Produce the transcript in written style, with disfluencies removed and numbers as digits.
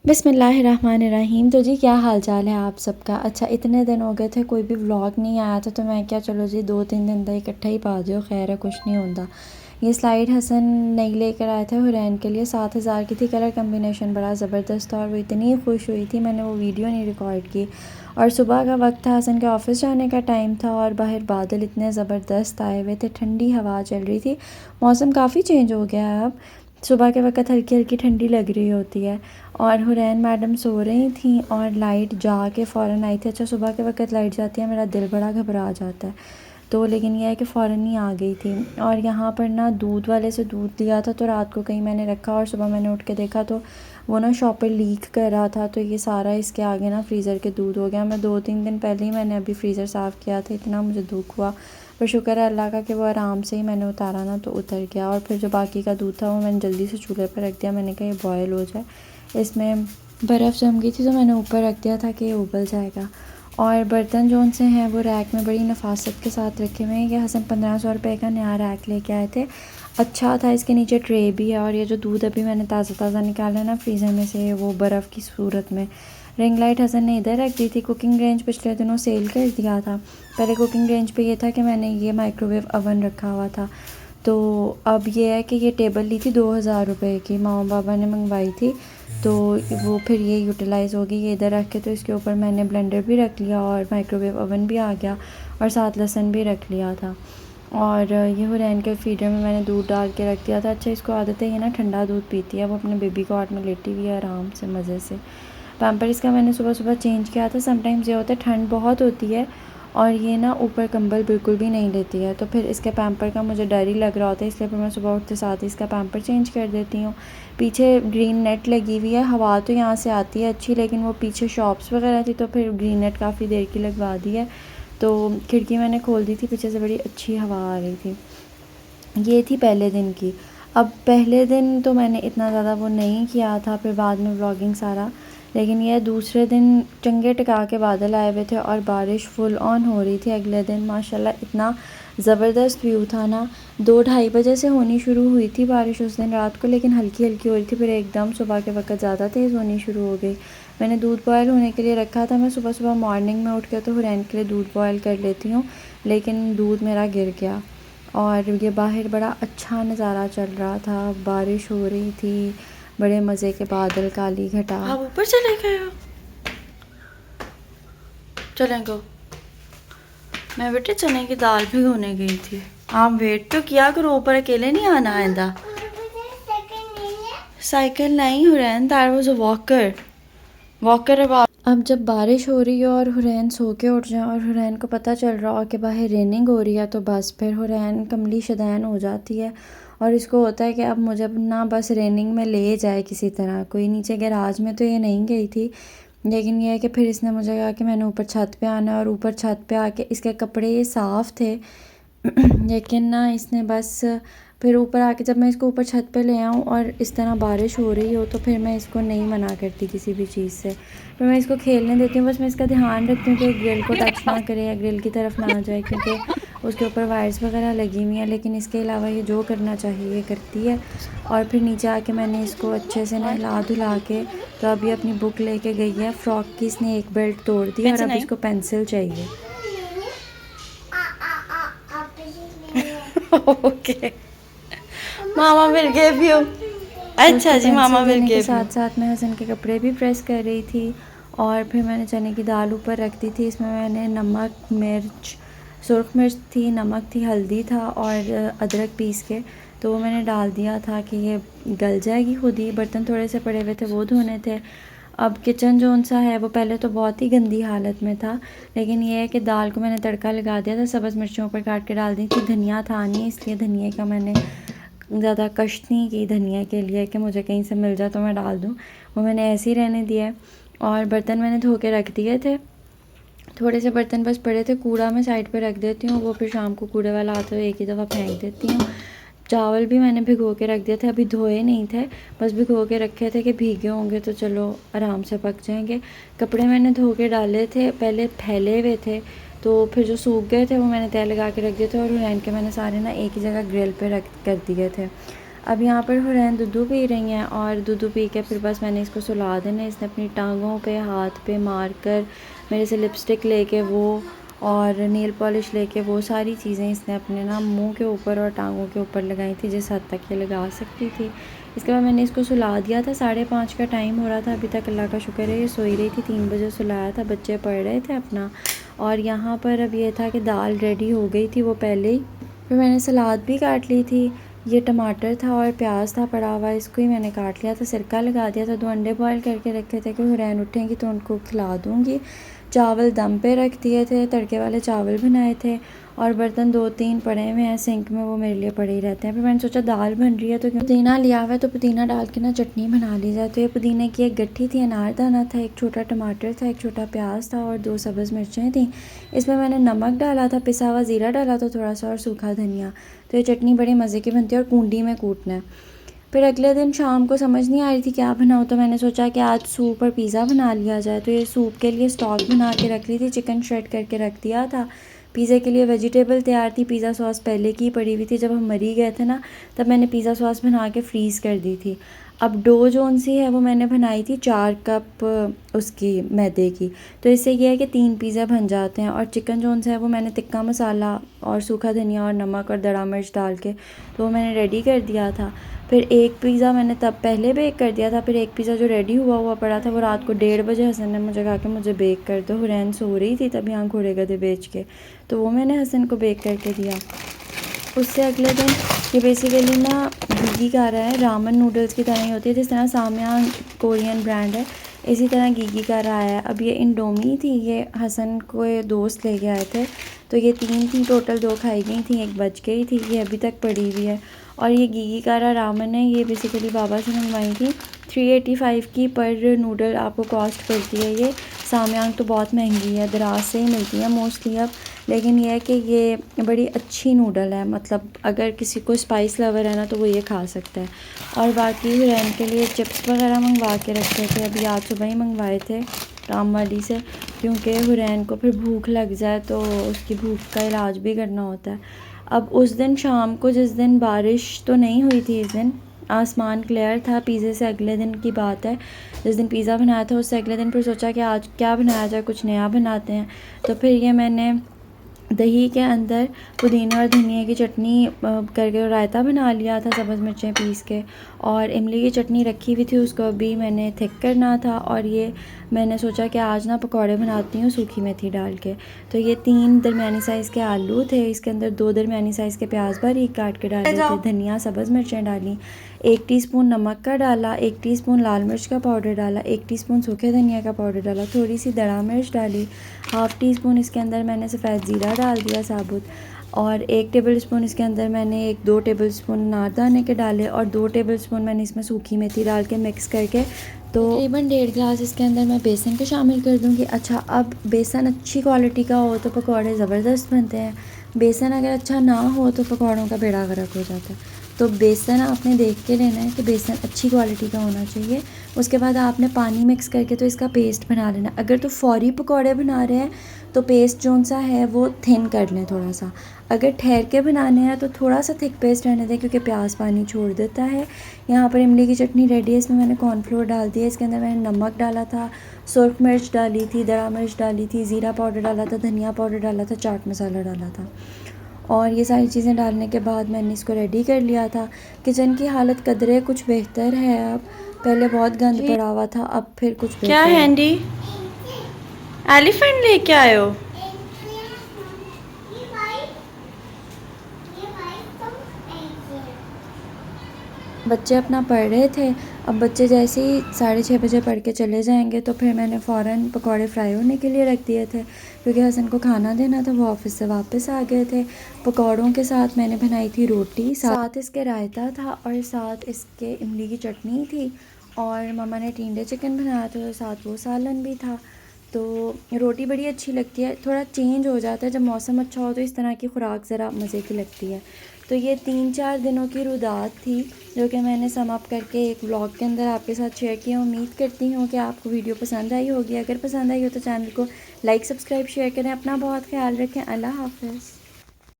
बिस्मिल्लाहिर्रहमानिर्रहीम। तो जी क्या हाल चाल है आप सबका। अच्छा, इतने दिन हो गए थे कोई भी व्लॉग नहीं आया था, तो मैं क्या चलो जी 2-3 दिन का इकट्ठा ही पा दो, खैर है कुछ नहीं होता। ये स्लाइड हसन नई लेकर आए थे हुरैन के लिए, 7,000 की थी। कलर कम्बिनेशन बड़ा ज़बरदस्त था और वो इतनी खुश हुई थी, मैंने वो वीडियो नहीं रिकॉर्ड की। और सुबह का वक्त था, हसन के ऑफ़िस जाने का टाइम था और बाहर बादल इतने ज़बरदस्त आए हुए थे, ठंडी हवा चल रही थी। मौसम काफ़ी चेंज हो गया है अब, सुबह के वक्त हल्की हल्की ठंडी लग रही होती है। और हुरैन मैडम सो रही थी और लाइट जा के फ़ौरन आई थी। अच्छा, सुबह के वक्त लाइट जाती है मेरा दिल बड़ा घबरा जाता है, तो लेकिन यह है कि फ़ौरन ही आ गई थी। और यहाँ पर ना दूध वाले से दूध लिया था, तो रात को कहीं मैंने रखा और सुबह मैंने उठ के देखा तो वो ना शॉपर लीक कर रहा था, तो ये सारा इसके आगे ना फ्रीज़र के दूध हो गया। मैं 2-3 दिन पहले ही मैंने अभी फ्रीज़र साफ़ किया था, इतना मुझे दुख हुआ, पर शुक्र है अल्लाह का कि वो आराम से ही मैंने उतारा ना तो उतर गया। और फिर जो बाकी का दूध था वो मैंने जल्दी से चूल्हे पर रख दिया, मैंने कहा ये बॉयल हो जाए। इसमें बर्फ़ जम गई थी तो मैंने ऊपर रख दिया था कि ये उबल जाएगा। और बर्तन जो उनसे हैं वो रैक में बड़ी नफासत के साथ रखे हुए हैं। ये हसन 1500 रुपये का नया रैक लेके आए थे, अच्छा था। इसके नीचे ट्रे भी है और ये जो दूध अभी मैंने ताज़ा ताज़ा निकाला है ना फ्रीज़र में से, वो बर्फ़ की सूरत में। रिंग लाइट हसन ने इधर रख दी थी। कुकिंग रेंज पिछले दिनों सेल कर दिया था। पहले कुकिंग रेंज पे ये था कि मैंने ये माइक्रोवेव अवन रखा हुआ था, तो अब ये है कि ये टेबल ली थी 2000 रुपये की, मामा बाबा ने मंगवाई थी, तो वो फिर ये यूटिलाइज़ हो गई। ये इधर रख के तो इसके ऊपर मैंने ब्लेंडर भी रख लिया और माइक्रोवेव ओवन भी आ गया और साथ लहसुन भी रख लिया था। और ये हुरैन के फीडर में मैंने दूध डाल के रख दिया था। अच्छा, इसको आदत है ये ना ठंडा दूध पीती है, वो अपने बेबी को हाथ में लेटी हुई है आराम से मज़े से। पैम्पर इसका मैंने सुबह सुबह चेंज किया था। समटाइम्स ये होता है ठंड बहुत होती है और ये ना ऊपर कंबल बिल्कुल भी नहीं लेती है, तो फिर इसके पैम्पर का मुझे डर ही लग रहा होता है, इसलिए फिर मैं सुबह उठते साथ ही इसका पैम्पर चेंज कर देती हूँ। पीछे ग्रीन नेट लगी हुई है, हवा तो यहाँ से आती है अच्छी, लेकिन वो पीछे शॉप्स वगैरह थी तो फिर ग्रीन नेट काफ़ी देर की लगवा दी है, तो खिड़की मैंने खोल दी थी, पीछे से बड़ी अच्छी हवा आ रही थी। ये थी पहले दिन की। अब पहले दिन तो मैंने इतना ज़्यादा वो नहीं किया था, फिर बाद में व्लॉगिंग सारा, लेकिन यह दूसरे दिन चंगे टिका के बादल आए हुए थे और बारिश फुल ऑन हो रही थी। अगले दिन माशाल्लाह इतना ज़बरदस्त व्यू था ना। 2-2:30 बजे से होनी शुरू हुई थी बारिश उस दिन रात को, लेकिन हल्की हल्की हो रही थी, फिर एकदम सुबह के वक्त ज़्यादा तेज़ होनी शुरू हो गई। मैंने दूध बॉयल होने के लिए रखा था। मैं सुबह सुबह मॉर्निंग में उठ के तो हुरैन के लिए दूध बॉयल कर लेती हूँ, लेकिन दूध मेरा गिर गया। और ये बाहर बड़ा अच्छा नज़ारा चल रहा था, बारिश हो रही थी, बड़े मज़े के बादल, काली घटा। आप ऊपर चले गए हो? चलें गो। मैं बेटे चने की दाल भिगोने गई थी। आप वेट तो किया करो, ऊपर अकेले नहीं आना आइंदा। साइकिल नहीं Hurain, that was a walker. Walker अब जब बारिश हो रही है और हुरैन सो के उठ जाए और हुरैन को पता चल रहा हो कि बाहर रेनिंग हो रही है, तो बस फिर हुरैन कमली शदैन हो जाती है और इसको होता है कि अब मुझे ना बस रेनिंग में ले जाए किसी तरह कोई। नीचे गैराज में तो ये नहीं गई थी, लेकिन यह है कि फिर इसने मुझे कहा कि मैंने ऊपर छत पे आना है, और ऊपर छत पे आके इसके कपड़े ये साफ़ थे लेकिन ना इसने बस फिर ऊपर आके जब मैं इसको ऊपर छत पे ले आऊँ और इस तरह बारिश हो रही हो, तो फिर मैं इसको नहीं मना करती किसी भी चीज़ से, फिर मैं इसको खेलने देती हूँ। बस मैं इसका ध्यान रखती हूँ कि ग्रिल को टच ना करे या ग्रिल की तरफ ना जाए, क्योंकि उसके ऊपर वायर्स वगैरह लगी हुई हैं, लेकिन इसके अलावा ये जो करना चाहिए ये करती है। और फिर नीचे आके मैंने इसको अच्छे से नहला धुला के, तो अभी अपनी बुक लेके गई है। फ्रॉक की इसने एक बेल्ट तोड़ दी और अब इसको पेंसिल चाहिए। Okay, mama will give you. तो उसको अच्छा जी, मामा पेंसिल विल देने के गिव यू। साथ साथ मैं हसन के कपड़े भी प्रेस कर रही थी। और फिर मैंने चने की दाल ऊपर रख दी थी, इसमें मैंने नमक, मिर्च, सुरख मिर्च थी, नमक थी, हल्दी था और अदरक पीस के, तो वो मैंने डाल दिया था कि ये गल जाएगी खुद ही। बर्तन थोड़े से पड़े हुए थे वो धोने थे। अब किचन जो सा है वो पहले तो बहुत ही गंदी हालत में था, लेकिन ये है कि दाल को मैंने तड़का लगा दिया था, सब्ज़ मिर्चों ऊपर काट के डाल दी थी। धनिया था नहीं, इसलिए धनिया का मैंने ज़्यादा कष्ट नहीं की धनिया के लिए कि मुझे कहीं से मिल जाए तो मैं डाल दूँ, वो मैंने ऐसे ही रहने दिया। और बर्तन मैंने धो के रख दिए थे, थोड़े से बर्तन बस पड़े थे, कूड़ा मैं साइड पे रख देती हूँ, वो फिर शाम को कूड़े वाला आता है एक ही दफ़ा फेंक देती हूँ। चावल भी मैंने भिगो के रख दिए थे, अभी धोए नहीं थे, बस भिगो के रखे थे कि भीगे होंगे तो चलो आराम से पक जाएंगे। कपड़े मैंने धो के डाले थे, पहले फैले हुए थे, तो फिर जो सूख गए थे वो मैंने तय लगा के रख दिए थे और हुरैन के मैंने सारे ना एक ही जगह ग्रिल पे रख कर दिए थे। अब यहाँ पर हुरैन दूध पी रही हैं और दूध पी के फिर बस मैंने इसको सुला देना। इसने अपनी टांगों पे हाथ पे मार कर मेरे से लिपस्टिक लेके वो और नेल पॉलिश लेके वो सारी चीज़ें इसने अपने ना मुंह के ऊपर और टांगों के ऊपर लगाई थी जिस हद तक ये लगा सकती थी। इसके बाद मैंने इसको सुला दिया था। 5:30 का टाइम हो रहा था, अभी तक अल्लाह का शुक्र है ये सोई रही थी। 3 बजे सुलाया था, बच्चे पढ़ रहे थे अपना। और यहाँ पर अब ये था कि दाल रेडी हो गई थी वो पहले ही। फिर मैंने सलाद भी काट ली थी। ये टमाटर था और प्याज था पड़ा हुआ, इसको ही मैंने काट लिया था, सिरका लगा दिया था। 2 अंडे बॉयल करके रखे थे कि हुरैन उठेंगी तो उनको खिला दूँगी। चावल दम पे रख दिए थे, तड़के वाले चावल बनाए थे। और बर्तन 2-3 पड़े हुए हैं सिंक में, वो मेरे लिए पड़े ही रहते हैं। फिर मैंने सोचा दाल बन रही है तो पुदीना लिया हुआ है तो पुदीना डाल के ना चटनी बना ली जाए। तो ये पुदीने की एक गट्ठी थी, अनारदाना था, एक छोटा टमाटर था, एक छोटा प्याज था और 2 सब्ज़ मिर्चें थी। इसमें मैंने नमक डाला था, पिसा हुआ ज़ीरा डाला था थोड़ा सा और सूखा धनिया। तो ये चटनी बड़ी मज़े की बनती है और कूंडी में कूटना है। फिर अगले दिन शाम को समझ नहीं आ रही थी क्या बनाऊँ, तो मैंने सोचा कि आज सूप और पिज़्ज़ा बना लिया जाए। तो ये सूप के लिए स्टॉक बना के रख ली थी, चिकन श्रेड करके रख दिया था। पिज़्ज़ा के लिए वेजिटेबल तैयार थी, पिज़्ज़ा सॉस पहले की पड़ी हुई थी। जब हम मरी गए थे ना तब मैंने पिज़्ज़ा सॉस बना के फ्रीज़ कर दी थी। अब डो जोन सी है वो मैंने बनाई थी 4 कप उसकी मैदे की। तो इससे ये है कि 3 पिज़्ज़ा बन जाते हैं। और चिकन जोन से है वो मैंने तिक्का मसाला और सूखा धनिया और नमक और दड़ा मिर्च डाल के तो वो मैंने रेडी कर दिया था। फिर एक पिज़्ज़ा मैंने तब पहले बेक कर दिया था। फिर एक पिज़्ज़ा जो रेडी हुआ पड़ा था वो रात को 1:30 बजे हसन ने मुझे कहा कि मुझे बेक कर दो। हुरैन सो रही थी तभी यहाँ घोड़े गधे बेच के, तो वो मैंने हसन को बेक करके दिया। उससे अगले दिन ये बेसिकली ना गीगी कारा है, रामन नूडल्स की तरह ही होती है, जिस तरह साम्या कोरियन ब्रांड है इसी तरह गीगी कारा आया है। अब ये इंडोमी थी, ये हसन को ये दोस्त लेके आए थे, तो ये 3 थी टोटल, 2 खाई गई थी, 1 बच गई थी, ये अभी तक पड़ी हुई है। और ये गीगी कारा रामन है, ये बेसिकली बाबा से मंगवाई थी। 385 की पर नूडल आपको कॉस्ट पड़ती है। ये साम्यांग तो बहुत महंगी है, दराज से ही मिलती है मोस्टली अब, लेकिन यह है कि ये बड़ी अच्छी नूडल है। मतलब अगर किसी को स्पाइस लवर है ना तो वो ये खा सकता है। और बाकी हुरैन के लिए चिप्स वगैरह मंगवा के रखे थे, अभी आज सुबह ही मंगवाए थे काम वाली से, क्योंकि हुरैन को फिर भूख लग जाए तो उसकी भूख का इलाज भी करना होता है। अब उस दिन शाम को, जिस दिन बारिश तो नहीं हुई थी, इस दिन आसमान क्लियर था। पिज़्ज़े से अगले दिन की बात है, जिस दिन पिज़्ज़ा बनाया था उससे अगले दिन फिर सोचा कि आज क्या बनाया जाए, कुछ नया बनाते हैं। तो फिर ये मैंने दही के अंदर पुदीना और धनिया की चटनी करके रायता बना लिया था, सब्ज़ मिर्चें पीस के। और इमली की चटनी रखी हुई थी, उसको अभी मैंने थिक करना था। और ये मैंने सोचा कि आज ना पकौड़े बनाती हूँ सूखी मेथी डाल के। तो ये 3 दरमियानी साइज़ के आलू थे, इसके अंदर 2 दरमियानी साइज़ के प्याज बारीक काट के डाले थे, धनिया सब्ज़ मिर्चें डाली, 1 टीस्पून नमक का डाला, 1 टीस्पून लाल मिर्च का पाउडर डाला, 1 टीस्पून सूखे धनिया का पाउडर डाला, थोड़ी सी दड़ा मिर्च डाली, हाफ़ टीस्पून इसके अंदर मैंने सफ़ेद ज़ीरा डाल दिया साबुत। और 1 टेबलस्पून इसके अंदर मैंने 2 टेबलस्पून अनारदाने के डाले और 2 टेबलस्पून मैंने इसमें सूखी मेथी डाल के मिक्स करके तो तकरीबन 1.5 गिलास इसके अंदर मैं बेसन को शामिल कर दूँगी। अच्छा, अब बेसन अच्छी क्वालिटी का हो तो पकौड़े ज़बरदस्त बनते हैं, बेसन अगर अच्छा ना हो तो पकौड़ों का बेड़ा गर्क हो जाता है। तो बेसन आपने देख के लेना है कि बेसन अच्छी क्वालिटी का होना चाहिए। उसके बाद आपने पानी मिक्स करके तो इसका पेस्ट बना लेना। अगर तो फौरी पकौड़े बना रहे हैं तो पेस्ट जोन सा है वो थिन कर लें थोड़ा सा। अगर ठहर के बनाने हैं तो थोड़ा सा थिक पेस्ट रहने दें, क्योंकि प्याज पानी छोड़ देता है। यहाँ पर इमली की चटनी रेडी है, इसमें मैंने कॉर्नफ्लोर डाल दिया, इसके अंदर मैंने नमक डाला था, सुर्ख मिर्च डाली थी, दड़ा मिर्च डाली थी, ज़ीरा पाउडर डाला था, धनिया पाउडर डाला था, चाट मसाला डाला था। और ये सारी चीज़ें डालने के बाद मैंने इसको रेडी कर लिया था। किचन की हालत कदरे कुछ बेहतर है अब, पहले बहुत गंद पड़ा हुआ था, अब फिर कुछ बेहतर क्या है। हैंडी एलिफेंट लेके आए हो? बच्चे अपना पढ़ रहे थे। अब बच्चे जैसे ही 6:30 बजे पढ़ के चले जाएंगे तो फिर मैंने फ़ौरन पकौड़े फ्राई होने के लिए रख दिए थे, क्योंकि हसन को खाना देना था, वो ऑफिस से वापस आ गए थे। पकौड़ों के साथ मैंने बनाई थी रोटी, साथ इसके रायता था और साथ इसके इमली की चटनी थी। और मम्मा ने टिंडे चिकन बनाया था और साथ वो सालन भी था। तो रोटी बड़ी अच्छी लगती है, थोड़ा चेंज हो जाता है जब मौसम अच्छा हो तो इस तरह की खुराक ज़रा मज़े की लगती है। तो ये 3-4 दिनों की रुदात थी जो कि मैंने सम अप करके एक व्लॉग के अंदर आपके साथ शेयर किया। उम्मीद करती हूँ कि आपको वीडियो पसंद आई होगी। अगर पसंद आई हो तो चैनल को लाइक, सब्सक्राइब, शेयर करें। अपना बहुत ख्याल रखें। अल्लाह हाफ़िज़।